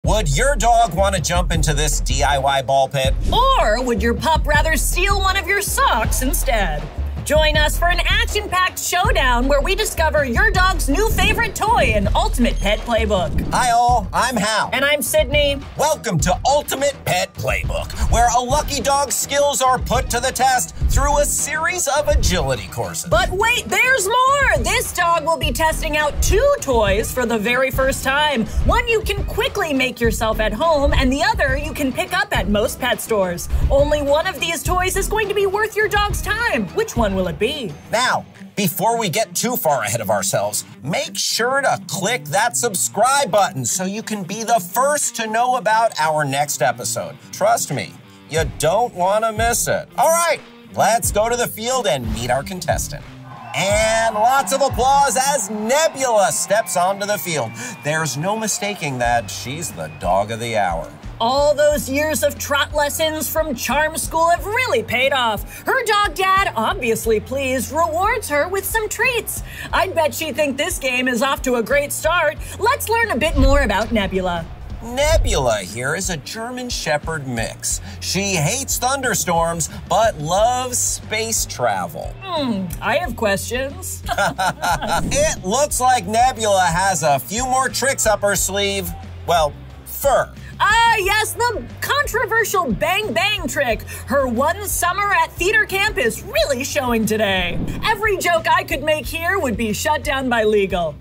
Would your dog want to jump into this DIY ball pit? Or would your pup rather steal one of your socks instead? Join us for an action-packed showdown where we discover your dog's new favorite toy in Ultimate Pet Playbook. Hi all, I'm Hal. And I'm Sydney. Welcome to Ultimate Pet Playbook, where a lucky dog's skills are put to the test through a series of agility courses. But wait, there's more! This dog will be testing out 2 toys for the very first time. One you can quickly make yourself at home, and the other you can pick up at most pet stores. Only one of these toys is going to be worth your dog's time. Which one will it be? Now, before we get too far ahead of ourselves, make sure to click that subscribe button so you can be the first to know about our next episode. Trust me, you don't want to miss it. All right, let's go to the field and meet our contestant. And lots of applause as Nebula steps onto the field. There's no mistaking that she's the dog of the hour. All those years of trot lessons from Charm School have really paid off. Her dog dad, obviously pleased, rewards her with some treats. I'd bet she thinks this game is off to a great start. Let's learn a bit more about Nebula. Nebula here is a German Shepherd mix. She hates thunderstorms, but loves space travel. I have questions. It looks like Nebula has a few more tricks up her sleeve. Well, fur. Ah, yes, the controversial bang bang trick. Her one summer at theater camp is really showing today. Every joke I could make here would be shut down by legal.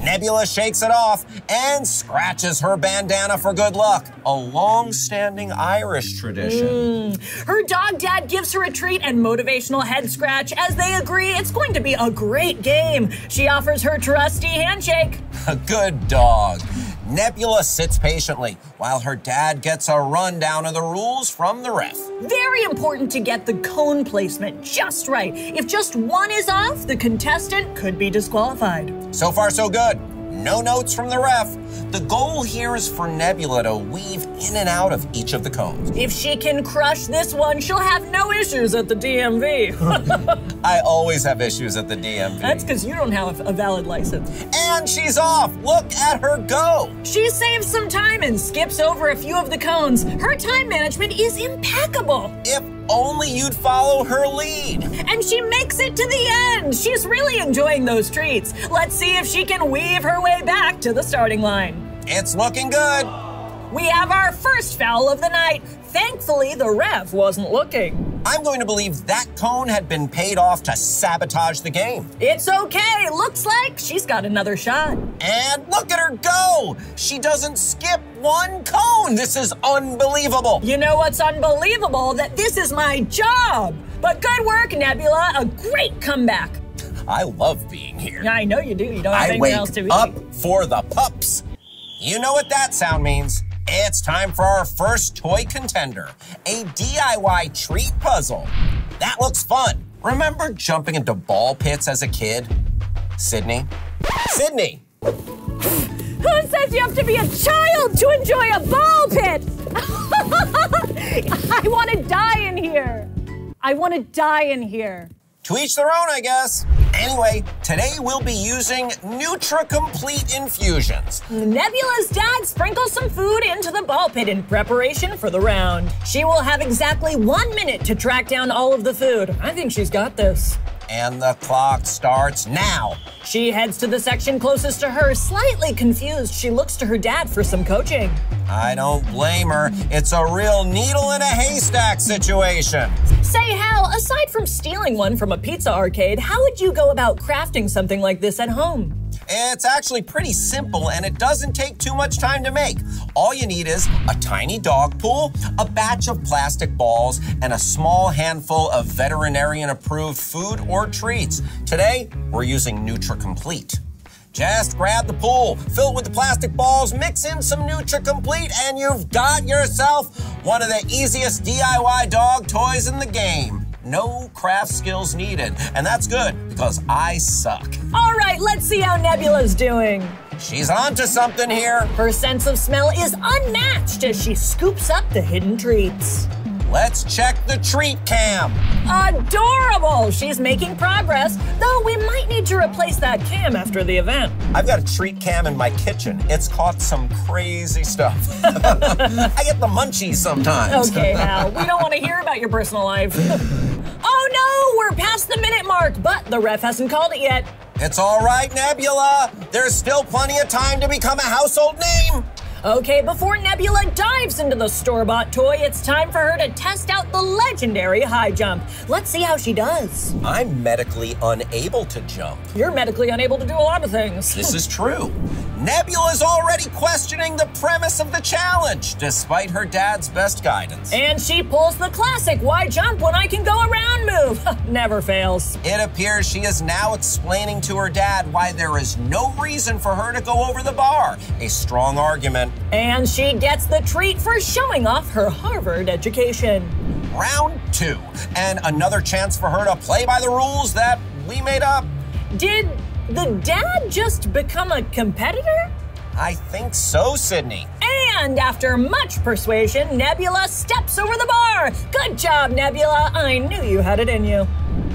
Nebula shakes it off and scratches her bandana for good luck, a long-standing Irish tradition. Her dog dad gives her a treat and motivational head scratch as they agree it's going to be a great game. She offers her trusty handshake. A good dog. Nebula sits patiently while her dad gets a rundown of the rules from the ref. Very important to get the cone placement just right. If just one is off, the contestant could be disqualified. So far, so good. No notes from the ref. The goal here is for Nebula to weave in and out of each of the cones. If she can crush this one, she'll have no issues at the DMV. I always have issues at the DMV. That's because you don't have a valid license. And she's off. Look at her go. She saves some time and skips over a few of the cones. Her time management is impeccable. If only you'd follow her lead. And she makes it to the end. She's really enjoying those treats. Let's see if she can weave her way back to the starting line. It's looking good. We have our first foul of the night. Thankfully, the ref wasn't looking. I'm going to believe that cone had been paid off to sabotage the game. It's okay. Looks like she's got another shot. And look at her go. She doesn't skip one cone. This is unbelievable. You know what's unbelievable? That this is my job. But good work, Nebula. A great comeback. I love being here. I know you do. You don't have anything else to eat. I wake up for the pups. You know what that sound means. It's time for our first toy contender, a DIY treat puzzle. That looks fun. Remember jumping into ball pits as a kid? Sydney? Sydney! Who says you have to be a child to enjoy a ball pit? I want to die in here. I want to die in here. To each their own, I guess. Anyway, today we'll be using Nutri-Complete infusions. Nebula's dad sprinkles some food into the ball pit in preparation for the round. She will have exactly 1 minute to track down all of the food. I think she's got this. And the clock starts now. She heads to the section closest to her, slightly confused. She looks to her dad for some coaching. I don't blame her. It's a real needle in a haystack situation. Say, Hal, aside from stealing one from a pizza arcade, how would you go about crafting something like this at home? It's actually pretty simple and it doesn't take too much time to make. All you need is a tiny dog pool, a batch of plastic balls, and a small handful of veterinarian-approved food or treats. Today, we're using Nutri-Complete. Just grab the pool, fill it with the plastic balls, mix in some Nutri-Complete, and you've got yourself one of the easiest DIY dog toys in the game. No craft skills needed, and that's good because I suck. All right, let's see how Nebula's doing. She's onto something here. Her sense of smell is unmatched as she scoops up the hidden treats. Let's check the treat cam. Adorable! She's making progress, though we might need to replace that cam after the event. I've got a treat cam in my kitchen. It's caught some crazy stuff. I get the munchies sometimes. Okay, Hal, we don't want to hear about your personal life. Oh no, we're past the minute mark, but the ref hasn't called it yet. It's all right, Nebula. There's still plenty of time to become a household name. Okay, before Nebula dives into the store-bought toy, it's time for her to test out the legendary high jump. Let's see how she does. I'm medically unable to jump. You're medically unable to do a lot of things. This is true. Nebula's already questioning the premise of the challenge, despite her dad's best guidance. And she pulls the classic, why jump when I can go around move? Never fails. It appears she is now explaining to her dad why there is no reason for her to go over the bar. A strong argument. And she gets the treat for showing off her Harvard education. Round 2, and another chance for her to play by the rules that we made up. Did the dad just become a competitor? I think so, Sydney. And after much persuasion, Nebula steps over the bar. Good job, Nebula. I knew you had it in you.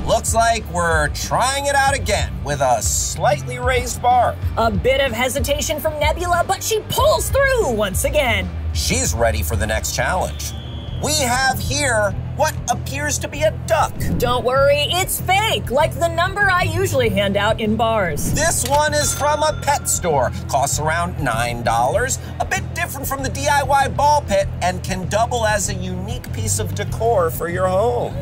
Looks like we're trying it out again with a slightly raised bar. A bit of hesitation from Nebula, but she pulls through once again. She's ready for the next challenge. We have here what appears to be a duck. Don't worry, it's fake, like the number I usually hand out in bars. This one is from a pet store, costs around $9, a bit different from the DIY ball pit, and can double as a unique piece of decor for your home.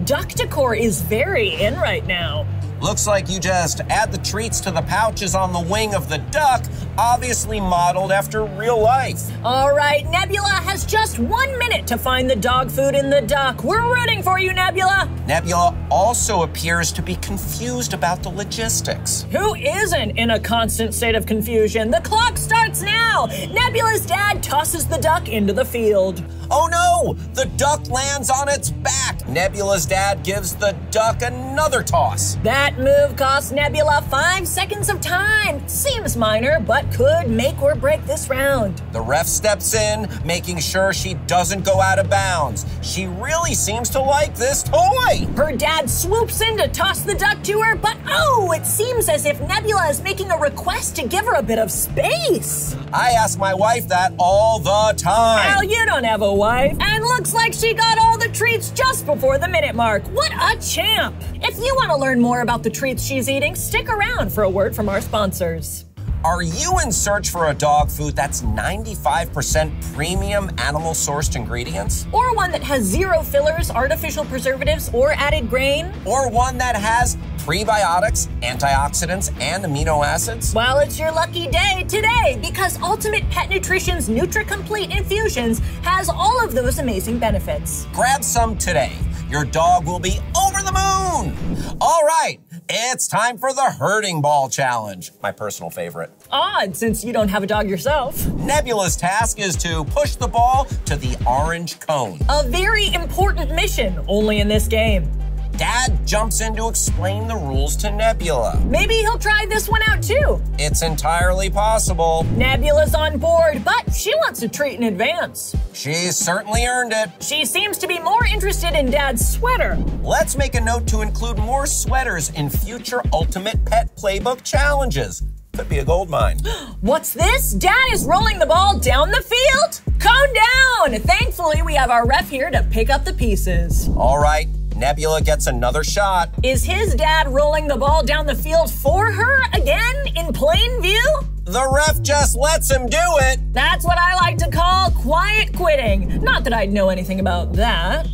Duck decor is very in right now. Looks like you just add the treats to the pouches on the wing of the duck, obviously modeled after real life. All right, Nebula has just 1 minute to find the dog food in the duck. We're rooting for you, Nebula. Nebula also appears to be confused about the logistics. Who isn't in a constant state of confusion? The clock starts now. Nebula's dad tosses the duck into the field. Oh no! The duck lands on its back. Nebula's dad gives the duck another toss. That move costs Nebula 5 seconds of time. Seems minor, but could make or break this round. The ref steps in, making sure she doesn't go out of bounds. She really seems to like this toy. Her dad swoops in to toss the duck to her, but oh, it seems as if Nebula is making a request to give her a bit of space. I ask my wife that all the time. Well, you don't have a wife. And looks like she got all the treats just before the minute mark. What a champ. If you want to learn more about the treats she's eating, stick around for a word from our sponsors. Are you in search for a dog food that's 95% premium animal-sourced ingredients? Or one that has 0 fillers, artificial preservatives, or added grain? Or one that has prebiotics, antioxidants, and amino acids? Well, it's your lucky day today because Ultimate Pet Nutrition's NutriComplete Infusions has all of those amazing benefits. Grab some today. Your dog will be over the moon. All right, it's time for the herding ball challenge, my personal favorite. Odd, since you don't have a dog yourself. Nebula's task is to push the ball to the orange cone. A very important mission, only in this game. Dad jumps in to explain the rules to Nebula. Maybe he'll try this one out too. It's entirely possible. Nebula's on board, but she wants a treat in advance. She's certainly earned it. She seems to be more interested in Dad's sweater. Let's make a note to include more sweaters in future Ultimate Pet Playbook challenges. Could be a gold mine. What's this? Dad is rolling the ball down the field? Cone down! Thankfully, we have our ref here to pick up the pieces. All right. Nebula gets another shot. Is his dad rolling the ball down the field for her again in plain view? The ref just lets him do it. That's what I like to call quiet quitting. Not that I'd know anything about that.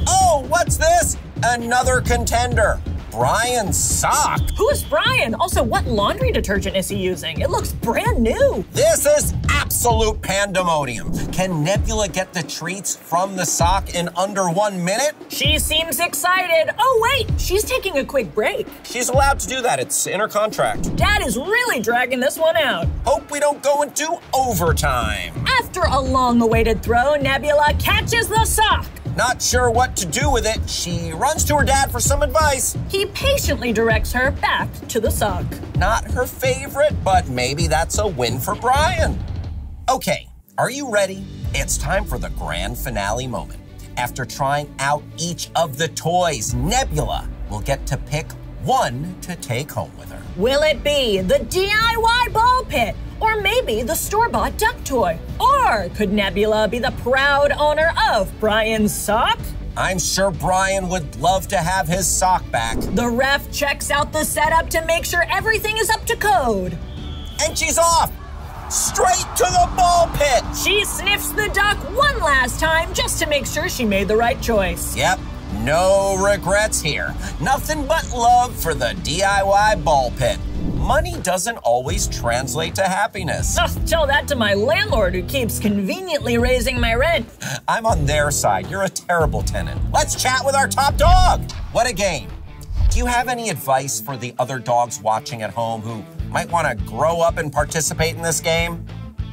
Oh, what's this? Another contender. Brian's sock. Who is Brian? Also, what laundry detergent is he using? It looks brand new. This is absolute pandemonium. Can Nebula get the treats from the sock in under 1 minute? She seems excited. Oh, wait, she's taking a quick break. She's allowed to do that. It's in her contract. Dad is really dragging this one out. Hope we don't go into overtime. After a long-awaited throw, Nebula catches the sock. Not sure what to do with it, she runs to her dad for some advice. He patiently directs her back to the sock. Not her favorite, but maybe that's a win for Brian. Okay, are you ready? It's time for the grand finale moment. After trying out each of the toys, Nebula will get to pick one to take home with her. Will it be the DIY ball pit? Or maybe the store-bought duck toy? Or could Nebula be the proud owner of Brian's sock? I'm sure Brian would love to have his sock back. The ref checks out the setup to make sure everything is up to code. And she's off! Straight to the ball pit! She sniffs the duck one last time just to make sure she made the right choice. Yep, no regrets here. Nothing but love for the DIY ball pit. Money doesn't always translate to happiness. Oh, tell that to my landlord who keeps conveniently raising my rent. I'm on their side. You're a terrible tenant. Let's chat with our top dog. What a game. Do you have any advice for the other dogs watching at home who might want to grow up and participate in this game?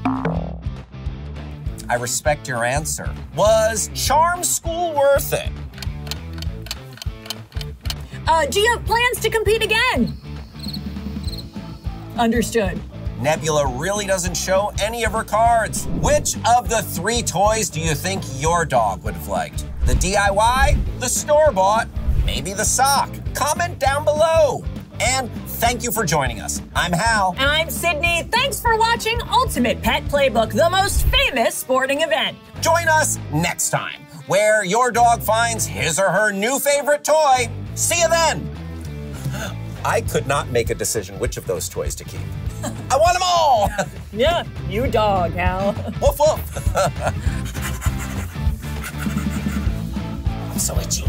I respect your answer. Was charm school worth it? Do you have plans to compete again? Understood. Nebula really doesn't show any of her cards. Which of the 3 toys do you think your dog would have liked? The DIY, the store-bought, maybe the sock? Comment down below. And thank you for joining us. I'm Hal. And I'm Sydney. Thanks for watching Ultimate Pet Playbook, the most famous sporting event. Join us next time, where your dog finds his or her new favorite toy. See you then. I could not make a decision which of those toys to keep. I want them all! Yeah, you dog, Hal. Woof woof. I'm so itchy.